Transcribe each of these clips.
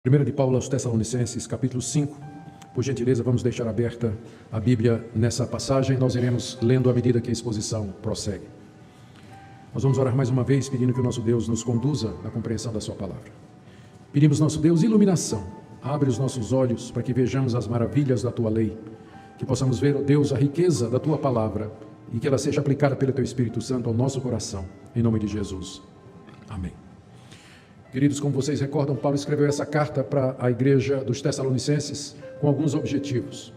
Primeira de Paulo aos Tessalonicenses, capítulo 5. Por gentileza, vamos deixar aberta a Bíblia nessa passagem. Nós iremos lendo à medida que a exposição prossegue. Nós vamos orar mais uma vez, pedindo que o nosso Deus nos conduza na compreensão da sua palavra. Pedimos, nosso Deus, iluminação. Abre os nossos olhos para que vejamos as maravilhas da tua lei. Que possamos ver, ó Deus, a riqueza da tua palavra e que ela seja aplicada pelo teu Espírito Santo ao nosso coração. Em nome de Jesus. Amém. Queridos, como vocês recordam, Paulo escreveu essa carta para a igreja dos Tessalonicenses com alguns objetivos.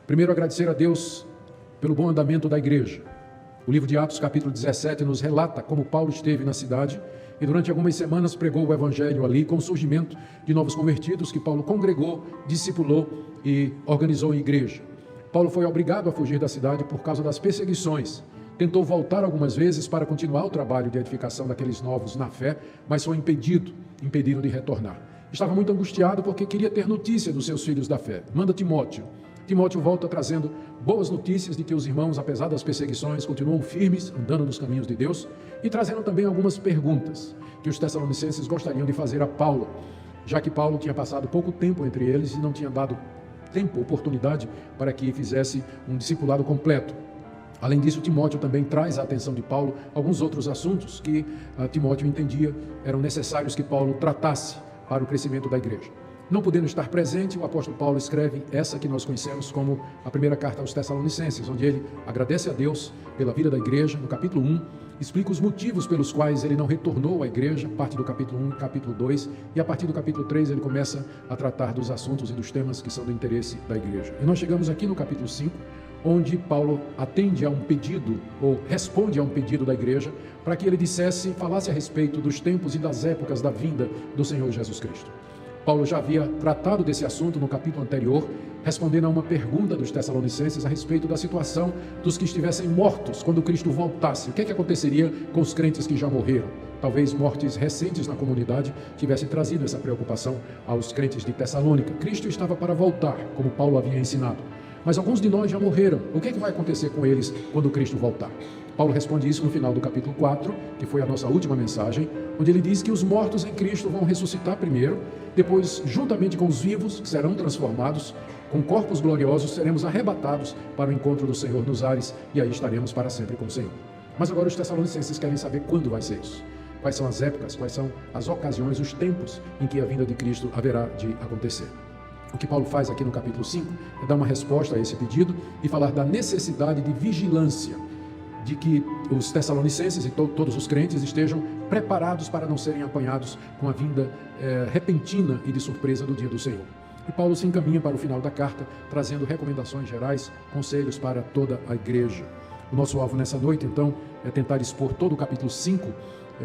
Primeiro, agradecer a Deus pelo bom andamento da igreja. O livro de Atos, capítulo 17, nos relata como Paulo esteve na cidade e durante algumas semanas pregou o evangelho ali com o surgimento de novos convertidos que Paulo congregou, discipulou e organizou em igreja. Paulo foi obrigado a fugir da cidade por causa das perseguições. Tentou voltar algumas vezes para continuar o trabalho de edificação daqueles novos na fé, mas foi impedido de retornar. Estava muito angustiado porque queria ter notícia dos seus filhos da fé. Manda Timóteo. Timóteo volta trazendo boas notícias de que os irmãos, apesar das perseguições, continuam firmes, andando nos caminhos de Deus, e trazendo também algumas perguntas que os tessalonicenses gostariam de fazer a Paulo, já que Paulo tinha passado pouco tempo entre eles e não tinha dado tempo, oportunidade para que fizesse um discipulado completo. Além disso, Timóteo também traz à atenção de Paulo alguns outros assuntos que Timóteo entendia eram necessários que Paulo tratasse para o crescimento da igreja. Não podendo estar presente, o apóstolo Paulo escreve essa que nós conhecemos como a primeira carta aos Tessalonicenses, onde ele agradece a Deus pela vida da igreja. No capítulo 1, explica os motivos pelos quais ele não retornou à igreja, parte do capítulo 1 e capítulo 2, e a partir do capítulo 3 ele começa a tratar dos assuntos e dos temas que são do interesse da igreja. E nós chegamos aqui no capítulo 5, onde Paulo atende a um pedido, ou responde a um pedido da igreja, para que ele falasse a respeito dos tempos e das épocas da vinda do Senhor Jesus Cristo. Paulo já havia tratado desse assunto no capítulo anterior, respondendo a uma pergunta dos Tessalonicenses a respeito da situação dos que estivessem mortos quando Cristo voltasse. O que aconteceria com os crentes que já morreram? Talvez mortes recentes na comunidade tivessem trazido essa preocupação aos crentes de Tessalônica. Cristo estava para voltar, como Paulo havia ensinado. Mas alguns de nós já morreram. O que vai acontecer com eles quando Cristo voltar? Paulo responde isso no final do capítulo 4, que foi a nossa última mensagem, onde ele diz que os mortos em Cristo vão ressuscitar primeiro, depois, juntamente com os vivos, que serão transformados, com corpos gloriosos, seremos arrebatados para o encontro do Senhor nos ares, e aí estaremos para sempre com o Senhor. Mas agora os Tessalonicenses querem saber quando vai ser isso. Quais são as épocas, quais são as ocasiões, os tempos em que a vinda de Cristo haverá de acontecer. O que Paulo faz aqui no capítulo 5 é dar uma resposta a esse pedido e falar da necessidade de vigilância, de que os tessalonicenses e todos os crentes estejam preparados para não serem apanhados com a vinda repentina e de surpresa do dia do Senhor. E Paulo se encaminha para o final da carta, trazendo recomendações gerais, conselhos para toda a igreja. O nosso alvo nessa noite, então, é tentar expor todo o capítulo 5,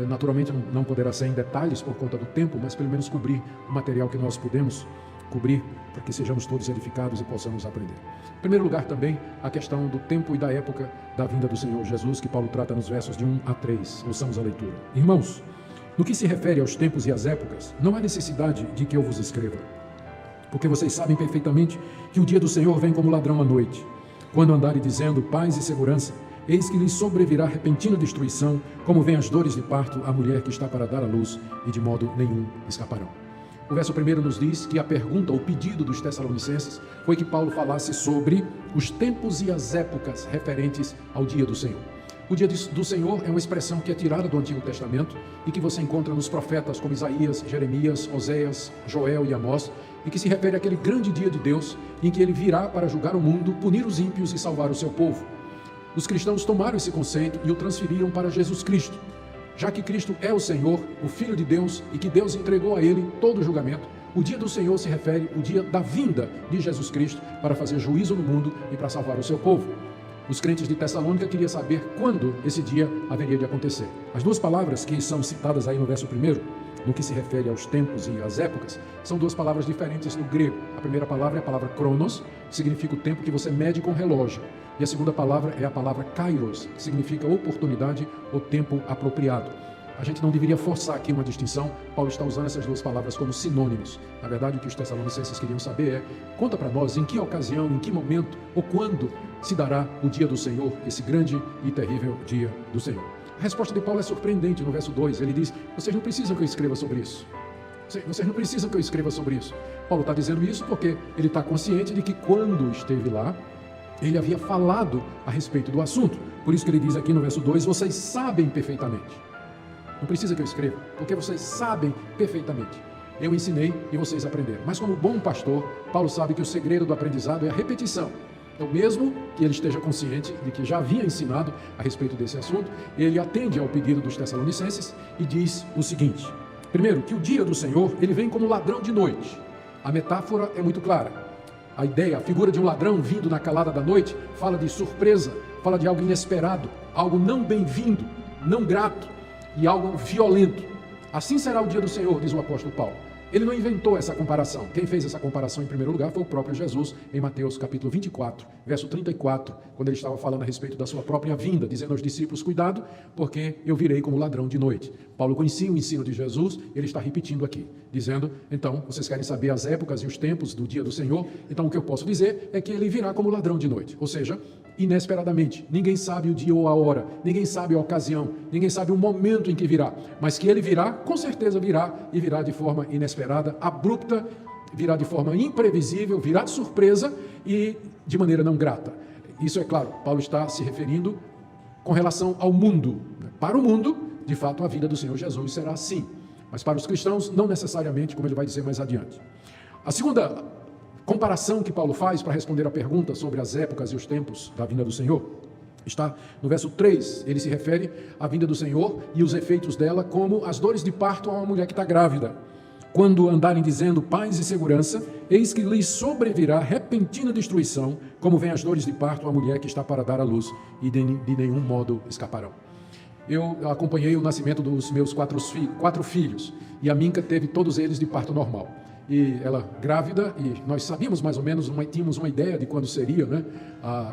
naturalmente não poderá ser em detalhes por conta do tempo, mas pelo menos cobrir o material que nós podemos cobrir, para que sejamos todos edificados e possamos aprender. Em primeiro lugar, também, a questão do tempo e da época da vinda do Senhor Jesus, que Paulo trata nos versos de 1 a 3. Ouçamos a leitura. Irmãos, no que se refere aos tempos e às épocas, não há necessidade de que eu vos escreva, porque vocês sabem perfeitamente que o dia do Senhor vem como ladrão à noite. Quando andarem dizendo paz e segurança, eis que lhes sobrevirá repentina destruição, como vem as dores de parto à mulher que está para dar à luz, e de modo nenhum escaparão. O verso 1 nos diz que a pergunta, o pedido dos Tessalonicenses foi que Paulo falasse sobre os tempos e as épocas referentes ao dia do Senhor. O dia do Senhor é uma expressão que é tirada do Antigo Testamento e que você encontra nos profetas como Isaías, Jeremias, Oséias, Joel e Amós, e que se refere àquele grande dia de Deus em que ele virá para julgar o mundo, punir os ímpios e salvar o seu povo. Os cristãos tomaram esse conceito e o transferiram para Jesus Cristo. Já que Cristo é o Senhor, o Filho de Deus, e que Deus entregou a ele todo o julgamento, o dia do Senhor se refere ao dia da vinda de Jesus Cristo para fazer juízo no mundo e para salvar o seu povo. Os crentes de Tessalônica queriam saber quando esse dia haveria de acontecer. As duas palavras que são citadas aí no verso 1, no que se refere aos tempos e às épocas, são duas palavras diferentes no grego. A primeira palavra é a palavra kronos, que significa o tempo que você mede com relógio. E a segunda palavra é a palavra kairos, que significa oportunidade ou tempo apropriado. A gente não deveria forçar aqui uma distinção. Paulo está usando essas duas palavras como sinônimos. Na verdade, o que os tessalonicenses queriam saber é: conta para nós em que ocasião, em que momento ou quando se dará o dia do Senhor, esse grande e terrível dia do Senhor. A resposta de Paulo é surpreendente no verso 2. Ele diz: vocês não precisam que eu escreva sobre isso. Vocês não precisam que eu escreva sobre isso. Paulo está dizendo isso porque ele está consciente de que quando esteve lá, ele havia falado a respeito do assunto. Por isso que ele diz aqui no verso 2, vocês sabem perfeitamente. Não precisa que eu escreva, porque vocês sabem perfeitamente. Eu ensinei e vocês aprenderam. Mas como bom pastor, Paulo sabe que o segredo do aprendizado é a repetição. Então, mesmo que ele esteja consciente de que já havia ensinado a respeito desse assunto, ele atende ao pedido dos Tessalonicenses e diz o seguinte: primeiro, que o dia do Senhor, ele vem como ladrão de noite. A metáfora é muito clara. A ideia, a figura de um ladrão vindo na calada da noite, fala de surpresa, fala de algo inesperado, algo não bem-vindo, não grato e algo violento. Assim será o dia do Senhor, diz o apóstolo Paulo. Ele não inventou essa comparação. Quem fez essa comparação em primeiro lugar foi o próprio Jesus, em Mateus capítulo 24, verso 34, quando ele estava falando a respeito da sua própria vinda, dizendo aos discípulos, cuidado, porque eu virei como ladrão de noite. Paulo conhecia o ensino de Jesus, ele está repetindo aqui, dizendo, então, vocês querem saber as épocas e os tempos do dia do Senhor, então o que eu posso dizer é que ele virá como ladrão de noite, ou seja, inesperadamente. Ninguém sabe o dia ou a hora, ninguém sabe a ocasião, ninguém sabe o momento em que virá, mas que ele virá, com certeza virá, e virá de forma inesperada, abrupta, virá de forma imprevisível, virá de surpresa e de maneira não grata. Isso é claro, Paulo está se referindo com relação ao mundo. Para o mundo, de fato, a vida do Senhor Jesus será assim, mas para os cristãos, não necessariamente, como ele vai dizer mais adiante. A segunda comparação que Paulo faz para responder a pergunta sobre as épocas e os tempos da vinda do Senhor está no verso 3. Ele se refere à vinda do Senhor e os efeitos dela como as dores de parto a uma mulher que está grávida. Quando andarem dizendo paz e segurança, eis que lhes sobrevirá repentina destruição, como vem as dores de parto a uma mulher que está para dar à luz e de nenhum modo escaparão. Eu acompanhei o nascimento dos meus quatro filhos e a Minka teve todos eles de parto normal. E ela grávida, e nós sabíamos mais ou menos, tínhamos uma ideia de quando seria, né,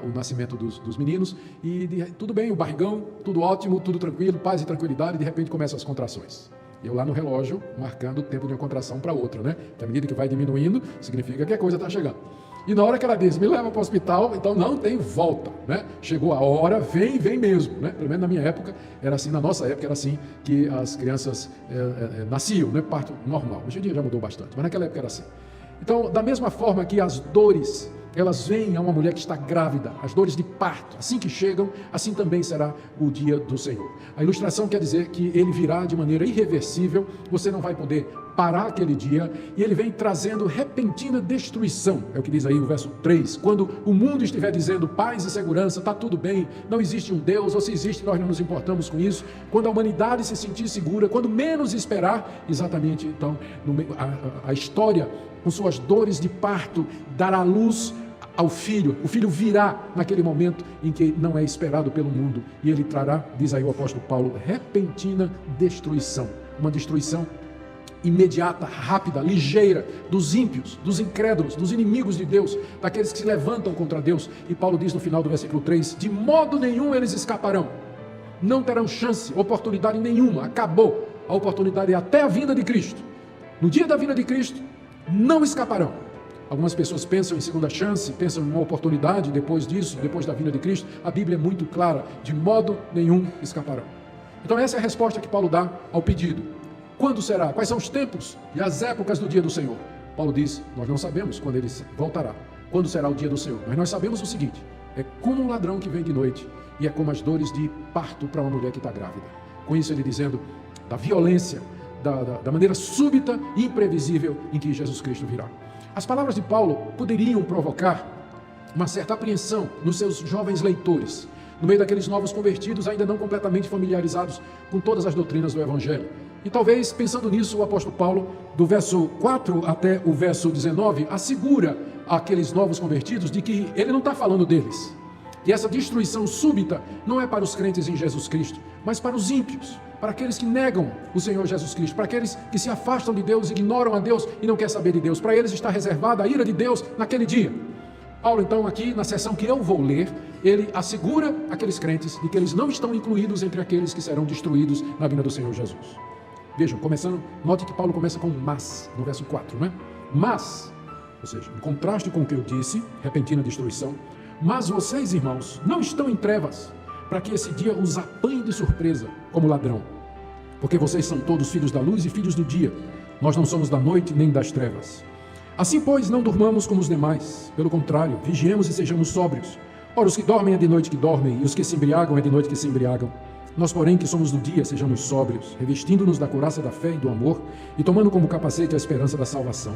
o nascimento dos meninos, e tudo bem, o barrigão, tudo ótimo, tudo tranquilo, paz e tranquilidade, e de repente começam as contrações. Eu lá no relógio, marcando o tempo de uma contração para outra, né? Que à medida que vai diminuindo, significa que a coisa está chegando. E na hora que ela diz, me leva para o hospital, então não tem volta, né? Chegou a hora, vem mesmo, né? Pelo menos na minha época, era assim, na nossa época era assim que as crianças nasciam, né? Parto normal. Hoje em dia já mudou bastante, mas naquela época era assim. Então, da mesma forma que as dores, elas vêm a uma mulher que está grávida, as dores de parto, assim que chegam, assim também será o dia do Senhor. A ilustração quer dizer que ele virá de maneira irreversível, você não vai poder parar aquele dia, e ele vem trazendo repentina destruição, é o que diz aí o verso 3, quando o mundo estiver dizendo paz e segurança, está tudo bem, não existe um Deus, ou se existe, nós não nos importamos com isso, quando a humanidade se sentir segura, quando menos esperar, exatamente então, a história, com suas dores de parto, dará luz ao filho, o filho virá naquele momento em que não é esperado pelo mundo, e ele trará, diz aí o apóstolo Paulo, repentina destruição, uma destruição imediata, rápida, ligeira, dos ímpios, dos incrédulos, dos inimigos de Deus, daqueles que se levantam contra Deus, e Paulo diz no final do versículo 3, de modo nenhum eles escaparão, não terão chance, oportunidade nenhuma, acabou, a oportunidade é até a vinda de Cristo, no dia da vinda de Cristo, não escaparão. Algumas pessoas pensam em segunda chance, pensam em uma oportunidade depois disso, depois da vinda de Cristo. A Bíblia é muito clara, de modo nenhum escaparão. Então essa é a resposta que Paulo dá ao pedido. Quando será? Quais são os tempos e as épocas do dia do Senhor? Paulo diz, nós não sabemos quando ele voltará, quando será o dia do Senhor. Mas nós sabemos o seguinte, é como um ladrão que vem de noite e é como as dores de parto para uma mulher que está grávida. Com isso ele dizendo da violência, da maneira súbita e imprevisível em que Jesus Cristo virá. As palavras de Paulo poderiam provocar uma certa apreensão nos seus jovens leitores, no meio daqueles novos convertidos ainda não completamente familiarizados com todas as doutrinas do Evangelho. E talvez, pensando nisso, o apóstolo Paulo, do verso 4 até o verso 19, assegura àqueles novos convertidos de que ele não está falando deles. E essa destruição súbita não é para os crentes em Jesus Cristo, mas para os ímpios, para aqueles que negam o Senhor Jesus Cristo, para aqueles que se afastam de Deus, ignoram a Deus e não querem saber de Deus. Para eles está reservada a ira de Deus naquele dia. Paulo, então, aqui na seção que eu vou ler, ele assegura aqueles crentes de que eles não estão incluídos entre aqueles que serão destruídos na vinda do Senhor Jesus. Vejam, começando, note que Paulo começa com mas, no verso 4, né? Mas, ou seja, em contraste com o que eu disse, repentina destruição, mas vocês, irmãos, não estão em trevas, para que esse dia os apanhe de surpresa como ladrão. Porque vocês são todos filhos da luz e filhos do dia. Nós não somos da noite nem das trevas. Assim, pois, não durmamos como os demais. Pelo contrário, vigiemos e sejamos sóbrios. Ora, os que dormem é de noite que dormem, e os que se embriagam é de noite que se embriagam. Nós, porém, que somos do dia, sejamos sóbrios, revestindo-nos da couraça da fé e do amor, e tomando como capacete a esperança da salvação.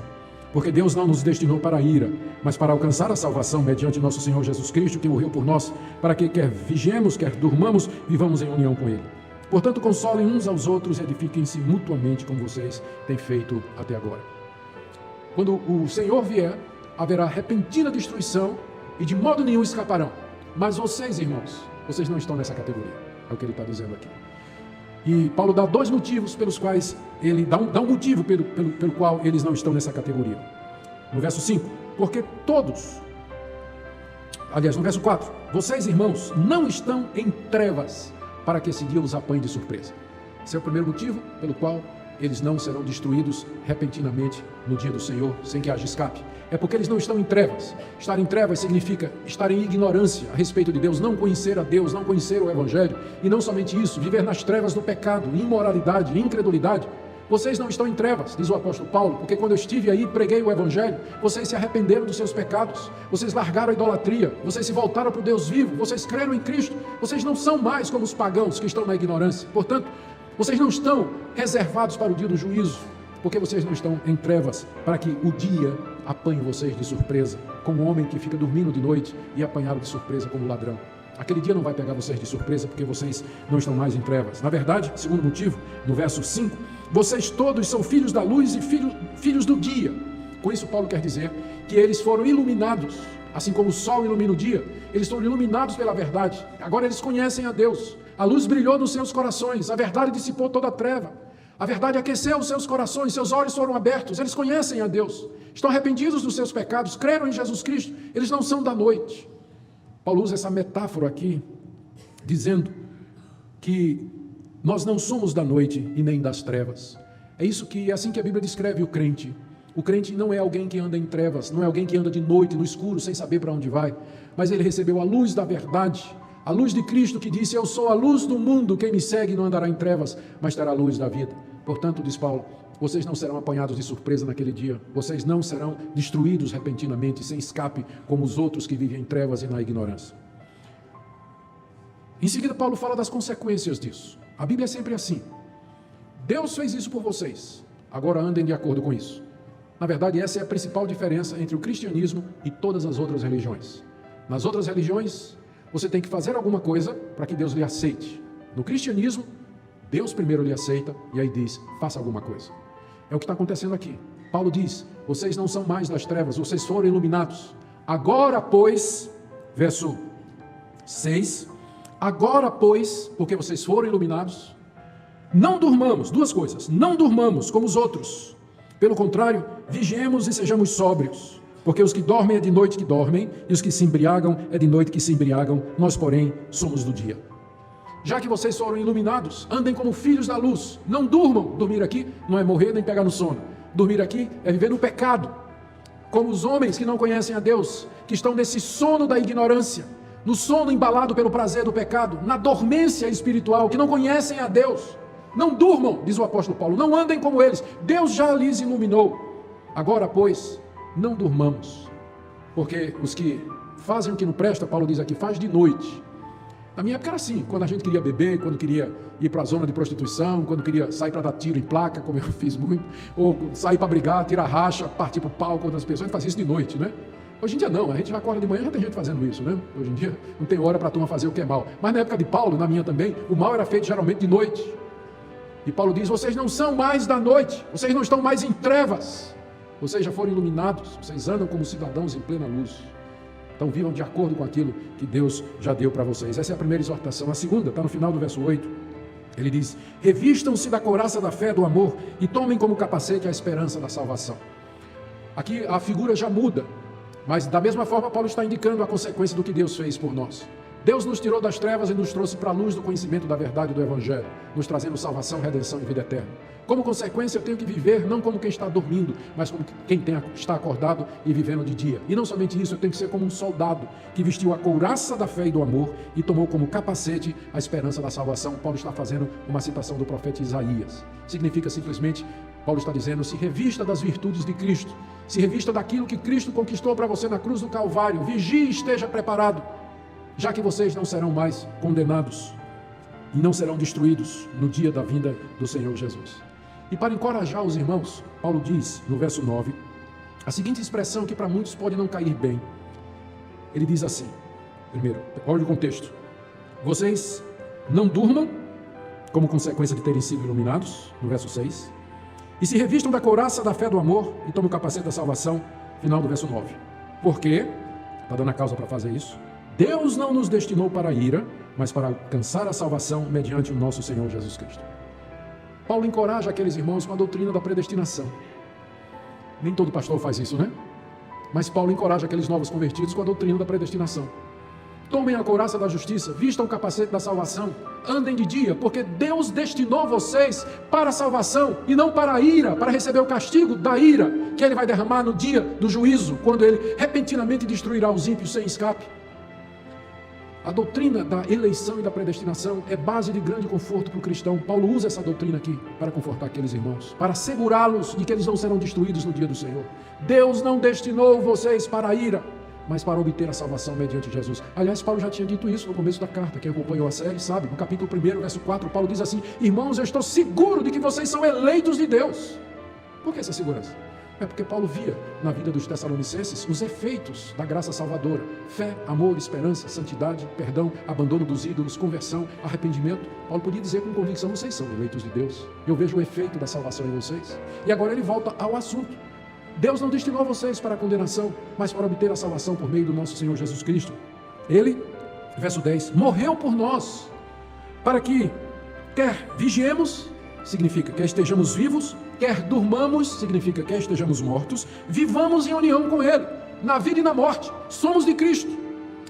Porque Deus não nos destinou para a ira, mas para alcançar a salvação mediante nosso Senhor Jesus Cristo, que morreu por nós, para que quer vigiemos, quer durmamos, vivamos em união com Ele. Portanto, consolem uns aos outros e edifiquem-se mutuamente, como vocês têm feito até agora. Quando o Senhor vier, haverá repentina destruição e de modo nenhum escaparão. Mas vocês, irmãos, vocês não estão nessa categoria. É o que ele está dizendo aqui. E Paulo dá dois motivos pelos quais ele dá um motivo pelo qual eles não estão nessa categoria. No verso 5, porque todos, aliás, no verso 4, vocês, irmãos, não estão em trevas para que esse dia os apanhe de surpresa. Esse é o primeiro motivo pelo qual eles não serão destruídos repentinamente no dia do Senhor, sem que haja escape. É porque eles não estão em trevas. Estar em trevas significa estar em ignorância a respeito de Deus, não conhecer a Deus, não conhecer o Evangelho. E não somente isso, viver nas trevas do pecado, imoralidade, incredulidade. Vocês não estão em trevas, diz o apóstolo Paulo, porque quando eu estive aí e preguei o Evangelho, vocês se arrependeram dos seus pecados, vocês largaram a idolatria, vocês se voltaram para o Deus vivo, vocês creram em Cristo, vocês não são mais como os pagãos que estão na ignorância. Portanto, vocês não estão reservados para o dia do juízo, porque vocês não estão em trevas, para que o dia apanhe vocês de surpresa, como um homem que fica dormindo de noite e apanhado de surpresa como ladrão. Aquele dia não vai pegar vocês de surpresa, porque vocês não estão mais em trevas. Na verdade, segundo motivo, no verso 5, vocês todos são filhos da luz e filhos do dia. Com isso, Paulo quer dizer que eles foram iluminados, assim como o sol ilumina o dia, eles foram iluminados pela verdade. Agora eles conhecem a Deus. A luz brilhou nos seus corações, a verdade dissipou toda a treva. A verdade aqueceu os seus corações, seus olhos foram abertos, eles conhecem a Deus, estão arrependidos dos seus pecados, creram em Jesus Cristo, eles não são da noite. Paulo usa essa metáfora aqui, dizendo que nós não somos da noite e nem das trevas. É assim que a Bíblia descreve o crente. O crente não é alguém que anda em trevas, não é alguém que anda de noite, no escuro, sem saber para onde vai, mas ele recebeu a luz da verdade, a luz de Cristo que disse, eu sou a luz do mundo, quem me segue não andará em trevas, mas terá a luz da vida. Portanto, diz Paulo, vocês não serão apanhados de surpresa naquele dia, vocês não serão destruídos repentinamente, sem escape, como os outros que vivem em trevas e na ignorância. Em seguida, Paulo fala das consequências disso. A Bíblia é sempre assim. Deus fez isso por vocês, agora andem de acordo com isso. Na verdade, essa é a principal diferença entre o cristianismo e todas as outras religiões. Nas outras religiões, você tem que fazer alguma coisa para que Deus lhe aceite. No cristianismo, Deus primeiro lhe aceita e aí diz, faça alguma coisa. É o que está acontecendo aqui. Paulo diz, vocês não são mais das trevas, vocês foram iluminados. Agora, pois, verso 6, agora, pois, porque vocês foram iluminados, não durmamos, duas coisas, não durmamos como os outros. Pelo contrário, vigiemos e sejamos sóbrios. Porque os que dormem é de noite que dormem, e os que se embriagam é de noite que se embriagam, nós, porém, somos do dia. Já que vocês foram iluminados, andem como filhos da luz, não durmam. Dormir aqui não é morrer nem pegar no sono. Dormir aqui é viver no pecado, como os homens que não conhecem a Deus, que estão nesse sono da ignorância, no sono embalado pelo prazer do pecado, na dormência espiritual, que não conhecem a Deus. Não durmam, diz o apóstolo Paulo, não andem como eles, Deus já lhes iluminou. Agora, pois, não durmamos, porque os que fazem o que não presta, Paulo diz aqui, faz de noite. Na minha época era assim, quando a gente queria beber, quando queria ir para a zona de prostituição, quando queria sair para dar tiro em placa, como eu fiz muito, ou sair para brigar, tirar racha, partir para o palco com outras pessoas, a gente fazia isso de noite, né? Hoje em dia não, a gente já acorda de manhã, já tem gente fazendo isso, né? Hoje em dia não tem hora para a turma fazer o que é mal. Mas na época de Paulo, na minha também, o mal era feito geralmente de noite. E Paulo diz, vocês não são mais da noite, vocês não estão mais em trevas. Vocês já foram iluminados, vocês andam como cidadãos em plena luz. Então vivam de acordo com aquilo que Deus já deu para vocês. Essa é a primeira exortação. A segunda está no final do verso 8. Ele diz, revistam-se da couraça da fé, do amor, e tomem como capacete a esperança da salvação. Aqui a figura já muda, mas da mesma forma Paulo está indicando a consequência do que Deus fez por nós. Deus nos tirou das trevas e nos trouxe para a luz do conhecimento da verdade do Evangelho, nos trazendo salvação, redenção e vida eterna. Como consequência, eu tenho que viver não como quem está dormindo, mas como quem está acordado e vivendo de dia. E não somente isso, eu tenho que ser como um soldado que vestiu a couraça da fé e do amor e tomou como capacete a esperança da salvação. Paulo está fazendo uma citação do profeta Isaías. Significa simplesmente Paulo está dizendo: se revista das virtudes de Cristo, se revista daquilo que Cristo conquistou para você na cruz do Calvário, vigie e esteja preparado, já que vocês não serão mais condenados e não serão destruídos no dia da vinda do Senhor Jesus. E para encorajar os irmãos, Paulo diz no verso 9, a seguinte expressão que para muitos pode não cair bem. Ele diz assim, primeiro, olha o contexto: vocês não durmam como consequência de terem sido iluminados, no verso 6, e se revistam da couraça da fé do amor e tomem o capacete da salvação, final do verso 9. Por quê? Está dando a causa para fazer isso. Deus não nos destinou para a ira, mas para alcançar a salvação mediante o nosso Senhor Jesus Cristo. Paulo encoraja aqueles irmãos com a doutrina da predestinação. Nem todo pastor faz isso, né? Mas Paulo encoraja aqueles novos convertidos com a doutrina da predestinação. Tomem a couraça da justiça, vistam o capacete da salvação, andem de dia, porque Deus destinou vocês para a salvação e não para a ira, para receber o castigo da ira, que Ele vai derramar no dia do juízo, quando Ele repentinamente destruirá os ímpios sem escape. A doutrina da eleição e da predestinação é base de grande conforto para o cristão. Paulo usa essa doutrina aqui para confortar aqueles irmãos, para assegurá-los de que eles não serão destruídos no dia do Senhor. Deus não destinou vocês para a ira, mas para obter a salvação mediante Jesus. Aliás, Paulo já tinha dito isso no começo da carta. Quem acompanhou a série sabe, no capítulo 1, verso 4, Paulo diz assim: irmãos, eu estou seguro de que vocês são eleitos de Deus. Por que essa segurança? É porque Paulo via na vida dos Tessalonicenses os efeitos da graça salvadora: fé, amor, esperança, santidade, perdão, abandono dos ídolos, conversão, arrependimento. Paulo podia dizer com convicção: vocês são eleitos de Deus, eu vejo o efeito da salvação em vocês. E agora ele volta ao assunto: Deus não destinou vocês para a condenação, mas para obter a salvação por meio do nosso Senhor Jesus Cristo. Ele, verso 10, morreu por nós, para que quer vigiemos, significa quer estejamos vivos, quer durmamos, significa quer estejamos mortos, vivamos em união com Ele, na vida e na morte, somos de Cristo.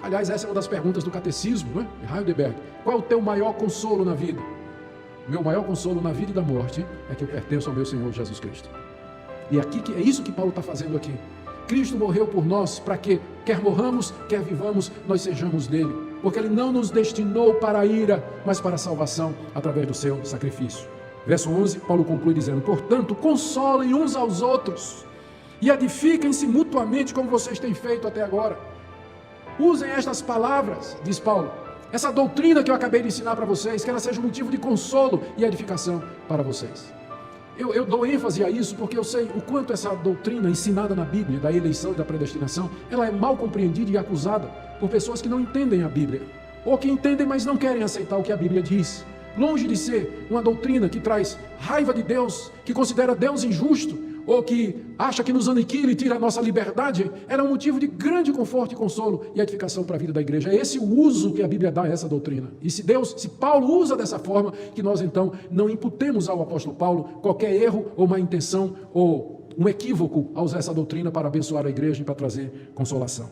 Aliás, essa é uma das perguntas do catecismo, não é? Heidelberg: qual é o teu maior consolo na vida? Meu maior consolo na vida e da morte é que eu pertenço ao meu Senhor Jesus Cristo. E é isso que Paulo está fazendo aqui. Cristo morreu por nós para que, quer morramos, quer vivamos, nós sejamos dele, porque Ele não nos destinou para a ira, mas para a salvação através do seu sacrifício. Verso 11, Paulo conclui dizendo: portanto, consolem uns aos outros e edifiquem-se mutuamente como vocês têm feito até agora. Usem estas palavras, diz Paulo, essa doutrina que eu acabei de ensinar para vocês, que ela seja um motivo de consolo e edificação para vocês. Eu dou ênfase a isso porque eu sei o quanto essa doutrina ensinada na Bíblia, da eleição e da predestinação, ela é mal compreendida e acusada por pessoas que não entendem a Bíblia, ou que entendem, mas não querem aceitar o que a Bíblia diz. Longe de ser uma doutrina que traz raiva de Deus, que considera Deus injusto, ou que acha que nos aniquila e tira a nossa liberdade, ela é um motivo de grande conforto e consolo e edificação para a vida da igreja. É esse o uso que a Bíblia dá a essa doutrina. E se Paulo usa dessa forma, que nós então não imputemos ao apóstolo Paulo qualquer erro ou má intenção ou um equívoco ao usar essa doutrina para abençoar a igreja e para trazer consolação.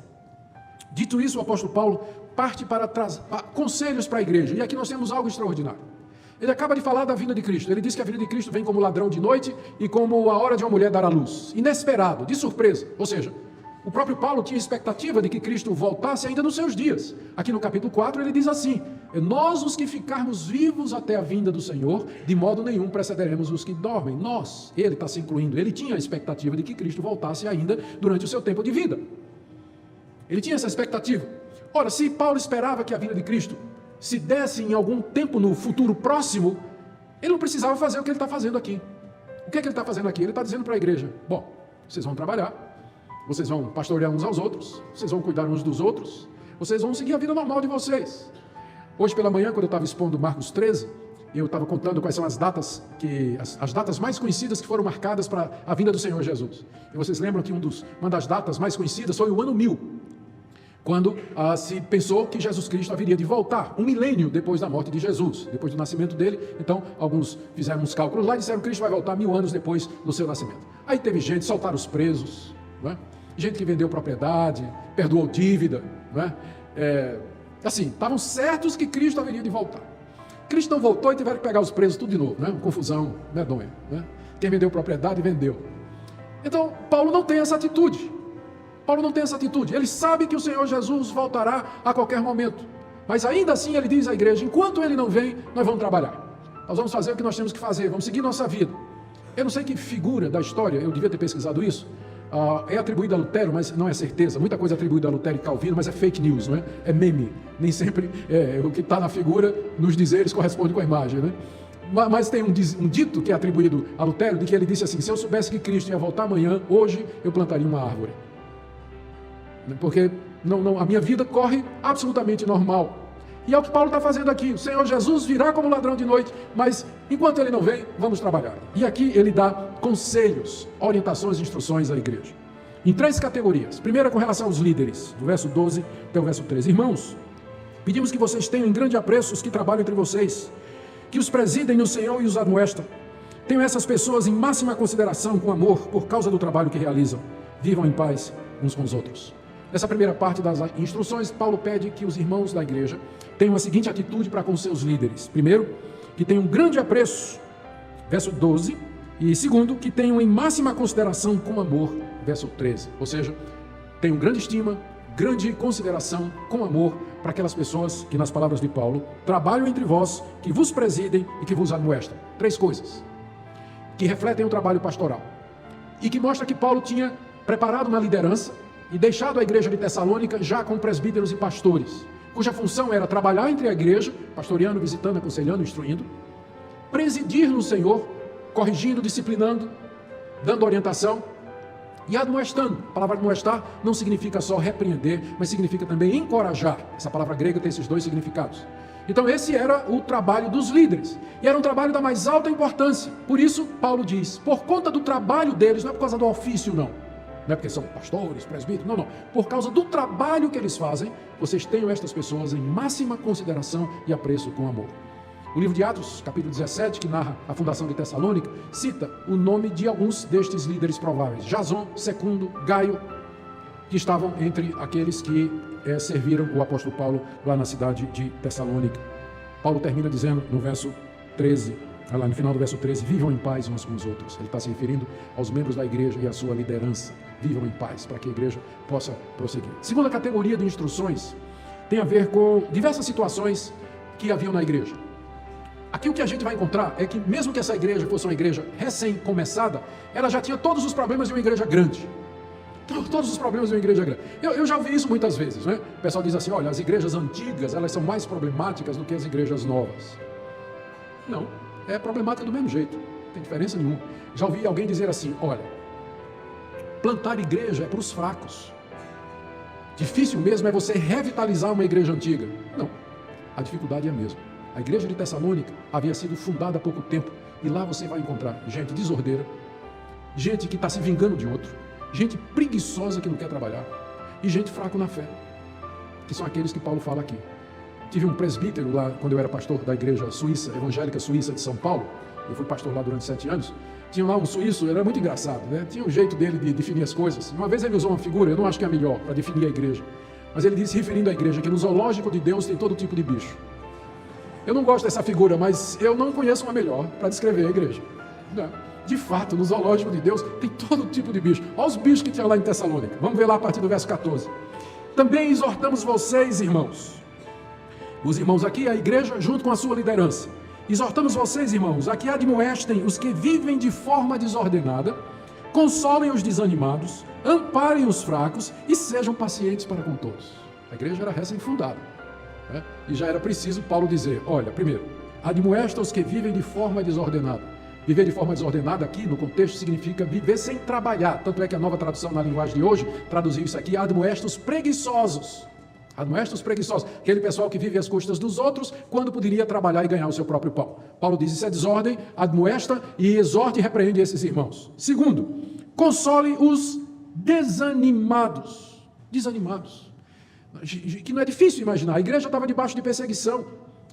Dito isso, o apóstolo Paulo parte para trazer conselhos para a igreja. E aqui nós temos algo extraordinário. Ele acaba de falar da vinda de Cristo. Ele diz que a vinda de Cristo vem como ladrão de noite e como a hora de uma mulher dar à luz. Inesperado, de surpresa. Ou seja, o próprio Paulo tinha expectativa de que Cristo voltasse ainda nos seus dias. Aqui no capítulo 4 ele diz assim: nós os que ficarmos vivos até a vinda do Senhor, de modo nenhum precederemos os que dormem. Nós, ele está se incluindo, ele tinha a expectativa de que Cristo voltasse ainda durante o seu tempo de vida. Ele tinha essa expectativa. Ora, se Paulo esperava que a vinda de Cristo se desse em algum tempo no futuro próximo, ele não precisava fazer o que ele está fazendo aqui. O que é que ele está fazendo aqui? Ele está dizendo para a igreja: bom, vocês vão trabalhar, vocês vão pastorear uns aos outros, vocês vão cuidar uns dos outros, vocês vão seguir a vida normal de vocês. Hoje pela manhã, quando eu estava expondo Marcos 13, eu estava contando quais são as datas as datas mais conhecidas que foram marcadas para a vinda do Senhor Jesus. E vocês lembram que uma das datas mais conhecidas foi o ano 1000. Quando se pensou que Jesus Cristo haveria de voltar, 1 milênio depois da morte de Jesus, depois do nascimento dele. Então, alguns fizeram uns cálculos lá e disseram que Cristo vai voltar 1000 anos depois do seu nascimento. Aí teve gente, soltaram os presos, não é? Gente que vendeu propriedade, perdoou dívida, não é? Assim, estavam certos que Cristo haveria de voltar. Cristo não voltou e tiveram que pegar os presos tudo de novo, né? Uma confusão medonha, né? Quem vendeu propriedade, vendeu. Então, Paulo não tem essa atitude. Paulo não tem essa atitude. Ele sabe que o Senhor Jesus voltará a qualquer momento. Mas ainda assim ele diz à igreja: enquanto ele não vem, nós vamos trabalhar. Nós vamos fazer o que nós temos que fazer, vamos seguir nossa vida. Eu não sei que figura da história, eu devia ter pesquisado isso, é atribuída a Lutero, mas não é certeza. Muita coisa é atribuída a Lutero e Calvino, mas é fake news, não é? É meme. Nem sempre o que está na figura, nos dizeres, corresponde com a imagem, né? Mas tem um dito que é atribuído a Lutero, de que ele disse assim: se eu soubesse que Cristo ia voltar amanhã, hoje eu plantaria uma árvore. Porque a minha vida corre absolutamente normal. E é o que Paulo está fazendo aqui. O Senhor Jesus virá como ladrão de noite, mas enquanto ele não vem, vamos trabalhar. E aqui ele dá conselhos, orientações e instruções à igreja. Em 3 categorias. Primeira, com relação aos líderes, do verso 12 até o verso 13. Irmãos, pedimos que vocês tenham em grande apreço os que trabalham entre vocês, que os presidem no Senhor e os admoestam. Tenham essas pessoas em máxima consideração, com amor, por causa do trabalho que realizam. Vivam em paz uns com os outros. Nessa primeira parte das instruções, Paulo pede que os irmãos da igreja tenham a seguinte atitude para com seus líderes. Primeiro, que tenham grande apreço, verso 12. E segundo, que tenham em máxima consideração com amor, verso 13. Ou seja, tenham grande estima, grande consideração com amor para aquelas pessoas que, nas palavras de Paulo, trabalham entre vós, que vos presidem e que vos admoestam. 3 coisas que refletem o trabalho pastoral e que mostra que Paulo tinha preparado uma liderança e deixado a igreja de Tessalônica já com presbíteros e pastores, cuja função era trabalhar entre a igreja, pastoreando, visitando, aconselhando, instruindo, presidir no Senhor, corrigindo, disciplinando, dando orientação e admoestando. A palavra admoestar não significa só repreender, mas significa também encorajar. Essa palavra grega tem esses 2 significados. Então esse era o trabalho dos líderes, e era um trabalho da mais alta importância. Por isso, Paulo diz, por conta do trabalho deles, não é por causa do ofício não. Não é porque são pastores, presbíteros, não. Por causa do trabalho que eles fazem, vocês tenham estas pessoas em máxima consideração e apreço com amor. O livro de Atos, capítulo 17, que narra a fundação de Tessalônica, cita o nome de alguns destes líderes prováveis. Jason, Secundo, Gaio, que estavam entre aqueles que serviram o apóstolo Paulo lá na cidade de Tessalônica. Paulo termina dizendo no verso 13, lá no final do verso 13, vivam em paz uns com os outros. Ele está se referindo aos membros da igreja e à sua liderança. Vivam em paz, para que a igreja possa prosseguir. Segunda categoria de instruções tem a ver com diversas situações que haviam na igreja. Aqui o que a gente vai encontrar é que mesmo que essa igreja fosse uma igreja recém-começada, ela já tinha todos os problemas de uma igreja grande. Todos os problemas de uma igreja grande. Eu já ouvi isso muitas vezes, né? O pessoal diz assim, olha, as igrejas antigas, elas são mais problemáticas do que as igrejas novas. Não, é problemática do mesmo jeito, não tem diferença nenhuma. Já ouvi alguém dizer assim, olha, plantar igreja é para os fracos. Difícil mesmo é você revitalizar uma igreja antiga. Não, a dificuldade é a mesma. A igreja de Tessalônica havia sido fundada há pouco tempo, e lá você vai encontrar gente desordeira, gente que está se vingando de outro, gente preguiçosa que não quer trabalhar, e gente fraca na fé, que são aqueles que Paulo fala aqui. Tive um presbítero lá, quando eu era pastor da igreja suíça, evangélica suíça de São Paulo, eu fui pastor lá durante 7 anos, tinha lá um suíço, era muito engraçado, né? Tinha um jeito dele de definir as coisas. Uma vez ele usou uma figura, eu não acho que é a melhor para definir a igreja, mas ele disse, referindo à igreja, que no zoológico de Deus tem todo tipo de bicho. Eu não gosto dessa figura, mas eu não conheço uma melhor para descrever a igreja. De fato, no zoológico de Deus tem todo tipo de bicho. Olha os bichos que tinha lá em Tessalônica. Vamos ver lá a partir do verso 14. Também exortamos vocês, irmãos. Os irmãos aqui, a igreja, junto com a sua liderança. Exortamos vocês, irmãos, a que admoestem os que vivem de forma desordenada, consolem os desanimados, amparem os fracos e sejam pacientes para com todos. A igreja era recém-fundada. E já era preciso Paulo dizer, olha, primeiro, admoesta os que vivem de forma desordenada. Viver de forma desordenada aqui, no contexto, significa viver sem trabalhar. Tanto é que a nova tradução na linguagem de hoje traduziu isso aqui, admoesta os preguiçosos. Admoesta os preguiçosos, aquele pessoal que vive às custas dos outros, quando poderia trabalhar e ganhar o seu próprio pão. Paulo diz, isso é desordem, admoesta e exorte e repreende esses irmãos. Segundo, console os desanimados. Desanimados. Que não é difícil imaginar, a igreja estava debaixo de perseguição,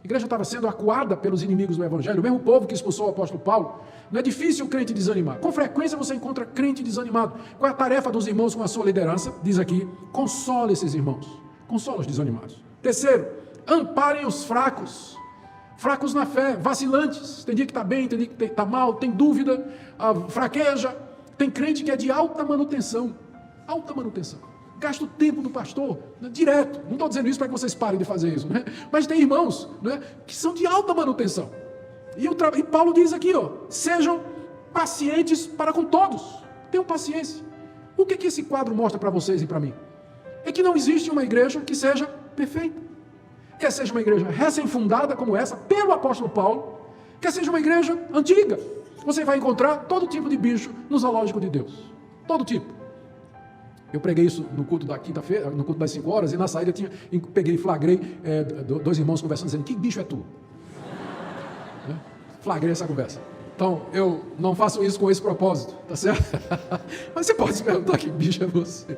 a igreja estava sendo acuada pelos inimigos do evangelho, o mesmo povo que expulsou o apóstolo Paulo. Não é difícil o crente desanimar, com frequência você encontra crente desanimado. Qual é a tarefa dos irmãos com a sua liderança? Diz aqui, console esses irmãos, consola os desanimados. Terceiro, amparem os fracos, fracos na fé, vacilantes, tem dia que está bem, tem dia que está mal, tem dúvida, fraqueja, tem crente que é de alta manutenção, gasta o tempo do pastor, né, direto. Não estou dizendo isso para que vocês parem de fazer isso, né? Mas tem irmãos, né, que são de alta manutenção. E Paulo diz aqui, sejam pacientes para com todos. Tenham paciência. O que esse quadro mostra para vocês e para mim? É que não existe uma igreja que seja perfeita. Quer seja uma igreja recém-fundada como essa, pelo apóstolo Paulo, quer seja uma igreja antiga. Você vai encontrar todo tipo de bicho no zoológico de Deus. Todo tipo. Eu preguei isso no culto da quinta-feira, no culto das 5 horas, e na saída flagrei 2 irmãos conversando, dizendo: que bicho é tu? Flagrei essa conversa. Então, eu não faço isso com esse propósito, tá certo? Mas você pode se perguntar: que bicho é você?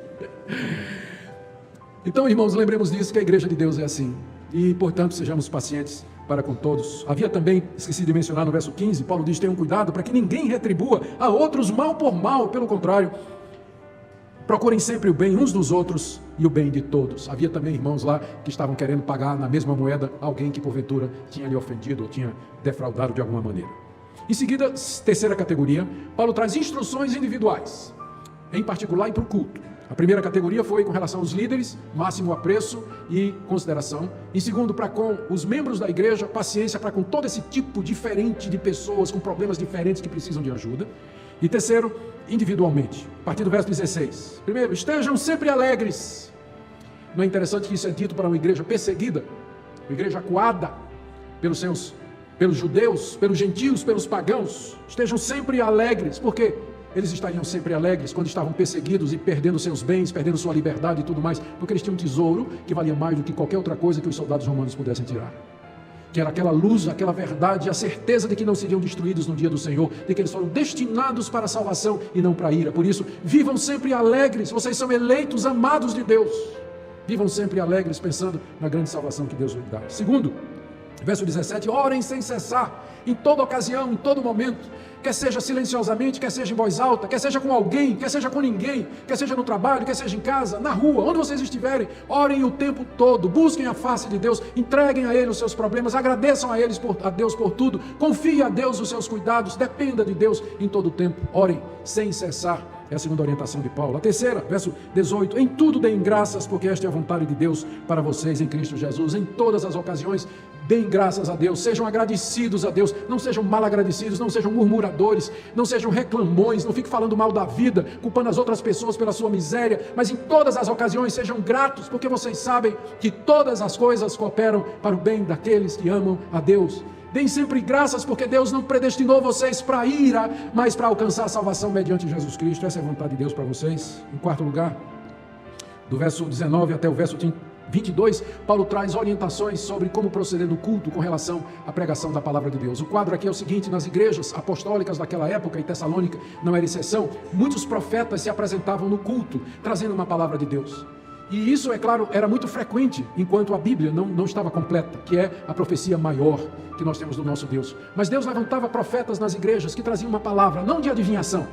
Então, irmãos, lembremos disso, que a igreja de Deus é assim. E, portanto, sejamos pacientes para com todos. Havia também, esqueci de mencionar no verso 15, Paulo diz: tenham cuidado para que ninguém retribua a outros mal por mal, pelo contrário, procurem sempre o bem uns dos outros e o bem de todos. Havia também irmãos lá que estavam querendo pagar na mesma moeda alguém que porventura tinha lhe ofendido ou tinha defraudado de alguma maneira. Em seguida, terceira categoria, Paulo traz instruções individuais, em particular e para o culto. A primeira categoria foi com relação aos líderes, máximo apreço e consideração. Em segundo, para com os membros da igreja, paciência para com todo esse tipo diferente de pessoas com problemas diferentes que precisam de ajuda. E terceiro, individualmente, a partir do verso 16. Primeiro, estejam sempre alegres. Não é interessante que isso é dito para uma igreja perseguida, uma igreja acuada pelos judeus, pelos gentios, pelos pagãos? Estejam sempre alegres. Por quê? Eles estariam sempre alegres quando estavam perseguidos e perdendo seus bens, perdendo sua liberdade e tudo mais, porque eles tinham um tesouro que valia mais do que qualquer outra coisa que os soldados romanos pudessem tirar. Que era aquela luz, aquela verdade, a certeza de que não seriam destruídos no dia do Senhor, de que eles foram destinados para a salvação e não para a ira. Por isso, vivam sempre alegres, vocês são eleitos, amados de Deus. Vivam sempre alegres, pensando na grande salvação que Deus lhe dá. Segundo, verso 17, orem sem cessar, em toda ocasião, em todo momento, quer seja silenciosamente, quer seja em voz alta, quer seja com alguém, quer seja com ninguém, quer seja no trabalho, quer seja em casa, na rua, onde vocês estiverem, orem o tempo todo, busquem a face de Deus, entreguem a Ele os seus problemas, agradeçam a Deus por tudo, confiem a Deus os seus cuidados, dependa de Deus em todo o tempo, orem sem cessar. É a segunda orientação de Paulo. A terceira, verso 18, em tudo deem graças, porque esta é a vontade de Deus para vocês em Cristo Jesus. Em todas as ocasiões, deem graças a Deus, sejam agradecidos a Deus, não sejam mal agradecidos, não sejam murmuradores, não sejam reclamões, não fiquem falando mal da vida, culpando as outras pessoas pela sua miséria, mas em todas as ocasiões sejam gratos, porque vocês sabem que todas as coisas cooperam para o bem daqueles que amam a Deus. Deem sempre graças, porque Deus não predestinou vocês para a ira, mas para alcançar a salvação mediante Jesus Cristo. Essa é a vontade de Deus para vocês. Em quarto lugar, do verso 19 até o verso 22, Paulo traz orientações sobre como proceder no culto com relação à pregação da palavra de Deus. O quadro aqui é o seguinte: nas igrejas apostólicas daquela época, e Tessalônica não era exceção, muitos profetas se apresentavam no culto, trazendo uma palavra de Deus. E isso, é claro, era muito frequente, enquanto a Bíblia não estava completa, que é a profecia maior que nós temos do nosso Deus. Mas Deus levantava profetas nas igrejas que traziam uma palavra, não de adivinhação,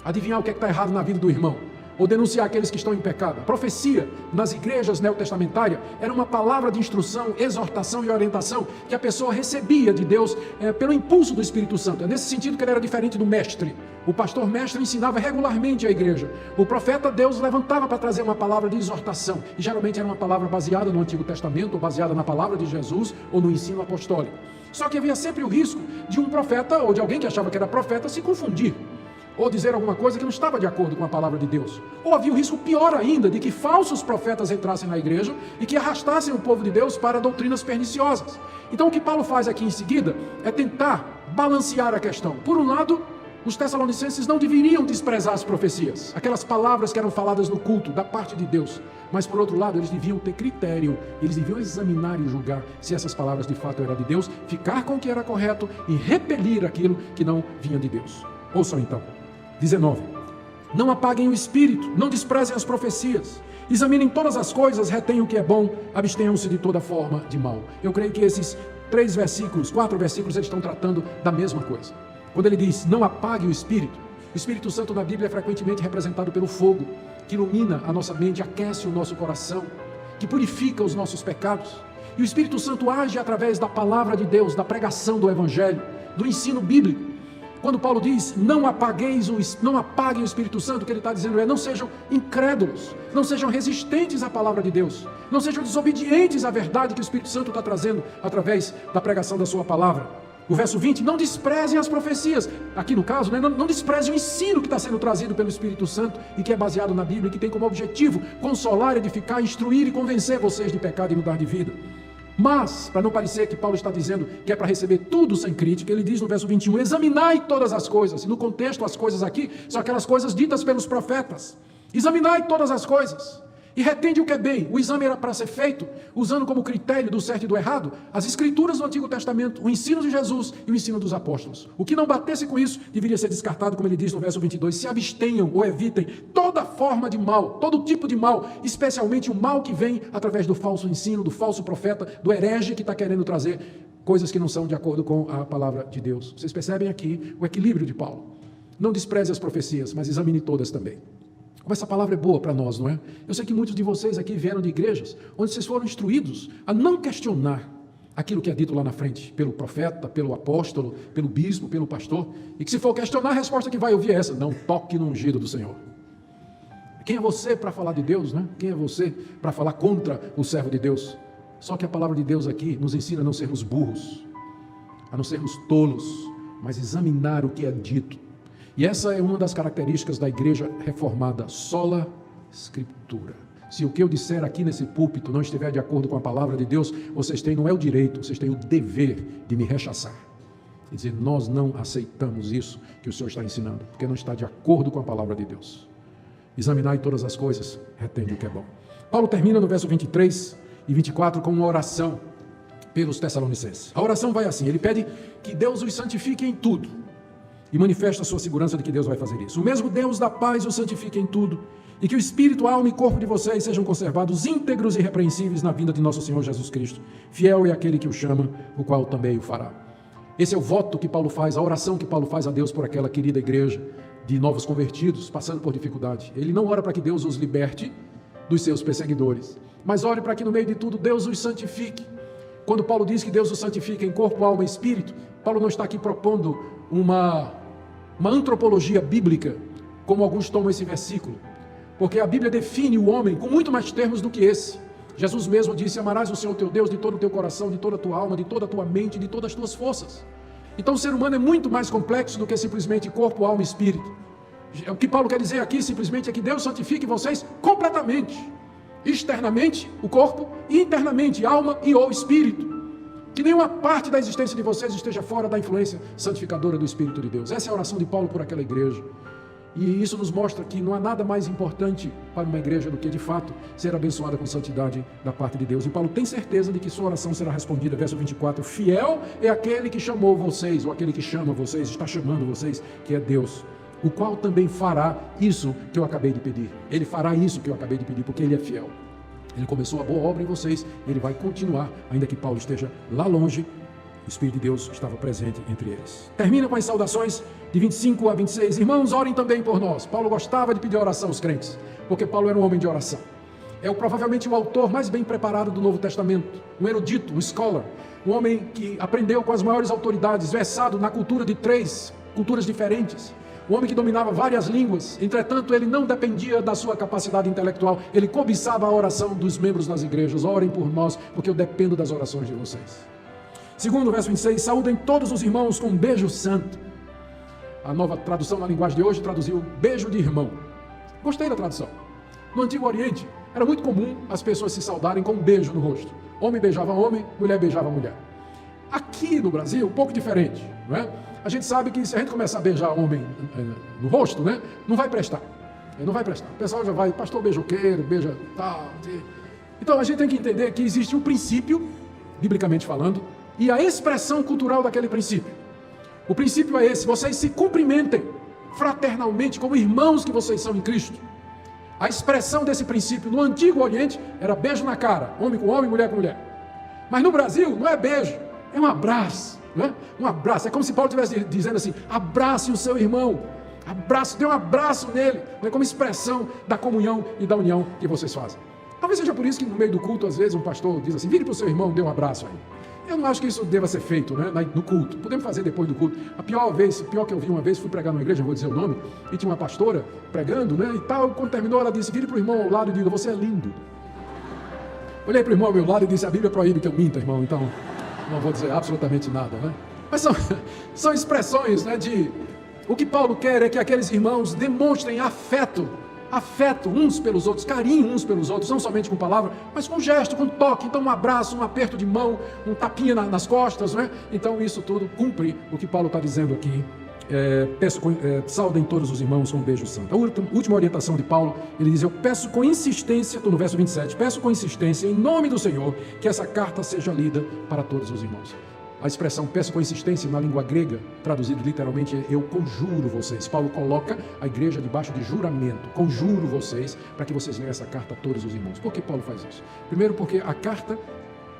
adivinhar o que está errado na vida do irmão, ou denunciar aqueles que estão em pecado. A profecia nas igrejas neotestamentárias era uma palavra de instrução, exortação e orientação que a pessoa recebia de Deus pelo impulso do Espírito Santo. É nesse sentido que ele era diferente do mestre. O pastor mestre ensinava regularmente a igreja. O profeta Deus levantava para trazer uma palavra de exortação, e geralmente era uma palavra baseada no Antigo Testamento, ou baseada na palavra de Jesus, ou no ensino apostólico. Só que havia sempre o risco de um profeta, ou de alguém que achava que era profeta, se confundir, ou dizer alguma coisa que não estava de acordo com a palavra de Deus. Ou havia o risco pior ainda, de que falsos profetas entrassem na igreja e que arrastassem o povo de Deus para doutrinas perniciosas. Então o que Paulo faz aqui em seguida é tentar balancear a questão. Por um lado, os tessalonicenses não deveriam desprezar as profecias, aquelas palavras que eram faladas no culto da parte de Deus. Mas por outro lado, eles deviam ter critério, eles deviam examinar e julgar se essas palavras de fato eram de Deus, ficar com o que era correto e repelir aquilo que não vinha de Deus. Ouçam então. 19. Não apaguem o espírito, não desprezem as profecias, examinem todas as coisas, retenham o que é bom, abstenham-se de toda forma de mal. Eu creio que esses 4 versículos, eles estão tratando da mesma coisa. Quando ele diz, não apague o Espírito Santo na Bíblia é frequentemente representado pelo fogo, que ilumina a nossa mente, aquece o nosso coração, que purifica os nossos pecados. E o Espírito Santo age através da palavra de Deus, da pregação do Evangelho, do ensino bíblico. Quando Paulo diz, não apaguem o Espírito Santo, o que ele está dizendo é, não sejam incrédulos, não sejam resistentes à palavra de Deus, não sejam desobedientes à verdade que o Espírito Santo está trazendo através da pregação da sua palavra. O verso 20, não desprezem as profecias. Aqui no caso, né, não desprezem o ensino que está sendo trazido pelo Espírito Santo e que é baseado na Bíblia e que tem como objetivo consolar, edificar, instruir e convencer vocês de pecado e mudar de vida. Mas, para não parecer que Paulo está dizendo que é para receber tudo sem crítica, ele diz no verso 21, examinai todas as coisas. E no contexto, as coisas aqui são aquelas coisas ditas pelos profetas. Examinai todas as coisas. E retende o que é bem. O exame era para ser feito usando como critério do certo e do errado as escrituras do Antigo Testamento, o ensino de Jesus e o ensino dos apóstolos. O que não batesse com isso deveria ser descartado, como ele diz no verso 22, se abstenham ou evitem toda forma de mal, todo tipo de mal, especialmente o mal que vem através do falso ensino, do falso profeta, do herege que está querendo trazer coisas que não são de acordo com a palavra de Deus. Vocês percebem aqui o equilíbrio de Paulo. Não despreze as profecias, mas examine todas também. Como essa palavra é boa para nós, não é? Eu sei que muitos de vocês aqui vieram de igrejas onde vocês foram instruídos a não questionar aquilo que é dito lá na frente, pelo profeta, pelo apóstolo, pelo bispo, pelo pastor, e que se for questionar, a resposta que vai ouvir é essa: não toque no ungido do Senhor. Quem é você para falar de Deus, né? Quem é você para falar contra o servo de Deus? Só que a palavra de Deus aqui nos ensina a não sermos burros, a não sermos tolos, mas examinar o que é dito. E essa é uma das características da igreja reformada, sola escritura. Se o que eu disser aqui nesse púlpito não estiver de acordo com a palavra de Deus, vocês têm, não é o direito, vocês têm o dever de me rechaçar. E dizer, nós não aceitamos isso que o Senhor está ensinando, porque não está de acordo com a palavra de Deus. Examinai todas as coisas, retende o que é bom. Paulo termina no verso 23 e 24 com uma oração pelos Tessalonicenses. A oração vai assim, ele pede que Deus os santifique em tudo. E manifesta a sua segurança de que Deus vai fazer isso. O mesmo Deus da paz os santifique em tudo, e que o espírito, alma e corpo de vocês sejam conservados íntegros e irrepreensíveis na vinda de nosso Senhor Jesus Cristo. Fiel é aquele que o chama, o qual também o fará. Esse é o voto que Paulo faz, a oração que Paulo faz a Deus por aquela querida igreja de novos convertidos, passando por dificuldade. Ele não ora para que Deus os liberte dos seus perseguidores, mas ore para que no meio de tudo Deus os santifique. Quando Paulo diz que Deus os santifica em corpo, alma e espírito, Paulo não está aqui propondo uma antropologia bíblica, como alguns tomam esse versículo, porque a Bíblia define o homem com muito mais termos do que esse. Jesus mesmo disse, amarás o Senhor teu Deus de todo o teu coração, de toda a tua alma, de toda a tua mente, de todas as tuas forças. Então o ser humano é muito mais complexo do que simplesmente corpo, alma e espírito. O que Paulo quer dizer aqui simplesmente é que Deus santifique vocês completamente, externamente o corpo e internamente alma e ou espírito. Que nenhuma parte da existência de vocês esteja fora da influência santificadora do Espírito de Deus. Essa é a oração de Paulo por aquela igreja. E isso nos mostra que não há nada mais importante para uma igreja do que, de fato, ser abençoada com santidade da parte de Deus. E Paulo tem certeza de que sua oração será respondida. Verso 24, fiel é aquele que chamou vocês, ou aquele que chama vocês, está chamando vocês, que é Deus, o qual também fará isso que eu acabei de pedir. Ele fará isso que eu acabei de pedir, porque Ele é fiel. Ele começou a boa obra em vocês, Ele vai continuar, ainda que Paulo esteja lá longe, o Espírito de Deus estava presente entre eles. Termina com as saudações de 25 a 26. Irmãos, orem também por nós. Paulo gostava de pedir oração aos crentes, porque Paulo era um homem de oração. É provavelmente o autor mais bem preparado do Novo Testamento, um erudito, um scholar, um homem que aprendeu com as maiores autoridades, versado na cultura de 3 culturas diferentes. Um homem que dominava várias línguas, entretanto ele não dependia da sua capacidade intelectual, ele cobiçava a oração dos membros das igrejas. Orem por nós, porque eu dependo das orações de vocês. Segundo, verso 26, saúdem todos os irmãos com um beijo santo. A nova tradução na linguagem de hoje traduziu beijo de irmão. Gostei da tradução. No Antigo Oriente, era muito comum as pessoas se saudarem com um beijo no rosto. Homem beijava homem, mulher beijava mulher. Aqui no Brasil, um pouco diferente, não é? A gente sabe que se a gente começar a beijar homem no rosto, né, não vai prestar. Não vai prestar. O pessoal já vai, pastor beijoqueiro, beija tal. Então a gente tem que entender que existe um princípio, biblicamente falando, e a expressão cultural daquele princípio. O princípio é esse: vocês se cumprimentem fraternalmente como irmãos que vocês são em Cristo. A expressão desse princípio no Antigo Oriente era beijo na cara, homem com homem, mulher com mulher. Mas no Brasil não é beijo, é um abraço. Né? Um abraço, é como se Paulo estivesse dizendo assim: abrace o seu irmão, dê um abraço nele, né? Como expressão da comunhão e da união que vocês fazem. Talvez seja por isso que no meio do culto, às vezes, um pastor diz assim: vire para o seu irmão, dê um abraço aí. Eu não acho que isso deva ser feito, né, no culto. Podemos fazer depois do culto. A pior que eu vi uma vez, fui pregar numa igreja, não vou dizer o nome, e tinha uma pastora pregando, né, e tal. Quando terminou, ela disse: vire para o irmão ao lado e diga: você é lindo. Olhei para o irmão ao meu lado e disse: a Bíblia proíbe que eu minta, irmão, então não vou dizer absolutamente nada, né? Mas são expressões, né, de... O que Paulo quer é que aqueles irmãos demonstrem afeto uns pelos outros, carinho uns pelos outros, não somente com palavra, mas com gesto, com toque. Então um abraço, um aperto de mão, um tapinha nas costas, né? Então isso tudo cumpre o que Paulo está dizendo aqui. Saudem todos os irmãos com um beijo santo. A última orientação de Paulo, ele diz: eu peço com insistência, estou no verso 27, peço com insistência, em nome do Senhor, que essa carta seja lida para todos os irmãos. A expressão peço com insistência na língua grega, traduzido literalmente, é eu conjuro vocês. Paulo coloca a igreja debaixo de juramento. Conjuro vocês para que vocês leiam essa carta a todos os irmãos. Por que Paulo faz isso? Primeiro, porque a carta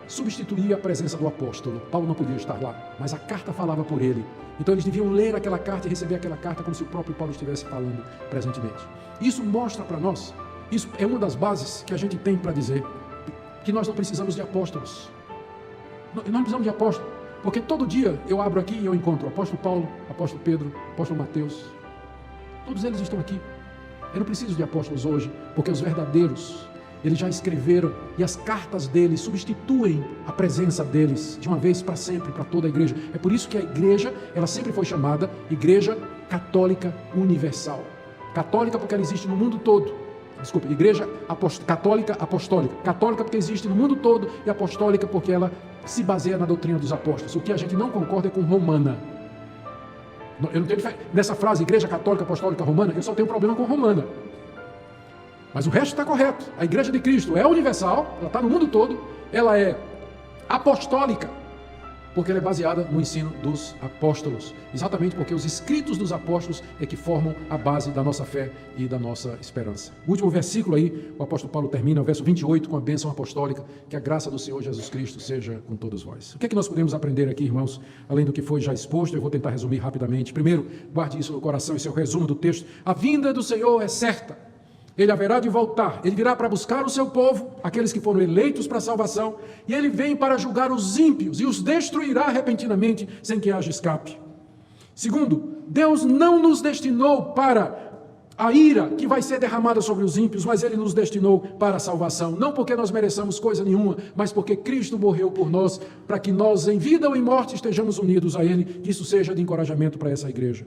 substituía a presença do apóstolo. Paulo não podia estar lá, mas a carta falava por ele. Então eles deviam ler aquela carta e receber aquela carta como se o próprio Paulo estivesse falando presentemente. Isso mostra para nós, isso é uma das bases que a gente tem para dizer que nós não precisamos de apóstolos. Nós não precisamos de apóstolos. Porque todo dia eu abro aqui e eu encontro o apóstolo Paulo, o apóstolo Pedro, o apóstolo Mateus. Todos eles estão aqui. Eu não preciso de apóstolos hoje, porque os verdadeiros, eles já escreveram e as cartas deles substituem a presença deles de uma vez para sempre, para toda a igreja. É por isso que a igreja, ela sempre foi chamada Igreja Católica Universal. Católica porque ela existe no mundo todo. Desculpa, Igreja Católica Apostólica. Católica porque existe no mundo todo e apostólica porque ela se baseia na doutrina dos apóstolos. O que a gente não concorda é com romana. Eu não tenho nessa frase, Igreja Católica Apostólica Romana, eu só tenho problema com romana. Mas o resto está correto. A Igreja de Cristo é universal, ela está no mundo todo, ela é apostólica, porque ela é baseada no ensino dos apóstolos. Exatamente porque os escritos dos apóstolos é que formam a base da nossa fé e da nossa esperança. O último versículo aí, o apóstolo Paulo termina, o verso 28, com a bênção apostólica, que a graça do Senhor Jesus Cristo seja com todos vós. O que é que nós podemos aprender aqui, irmãos, além do que foi já exposto? Eu vou tentar resumir rapidamente. Primeiro, guarde isso no coração, esse é o resumo do texto. A vinda do Senhor é certa. Ele haverá de voltar, ele virá para buscar o seu povo, aqueles que foram eleitos para a salvação, e ele vem para julgar os ímpios e os destruirá repentinamente, sem que haja escape. Segundo, Deus não nos destinou para a ira que vai ser derramada sobre os ímpios, mas ele nos destinou para a salvação, não porque nós mereçamos coisa nenhuma, mas porque Cristo morreu por nós, para que nós em vida ou em morte estejamos unidos a ele, que isso seja de encorajamento para essa igreja.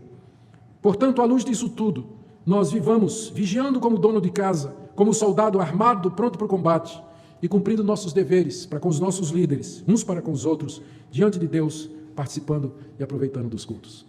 Portanto, à luz disso tudo, nós vivamos vigiando como dono de casa, como soldado armado, pronto para o combate, e cumprindo nossos deveres para com os nossos líderes, uns para com os outros, diante de Deus, participando e aproveitando dos cultos.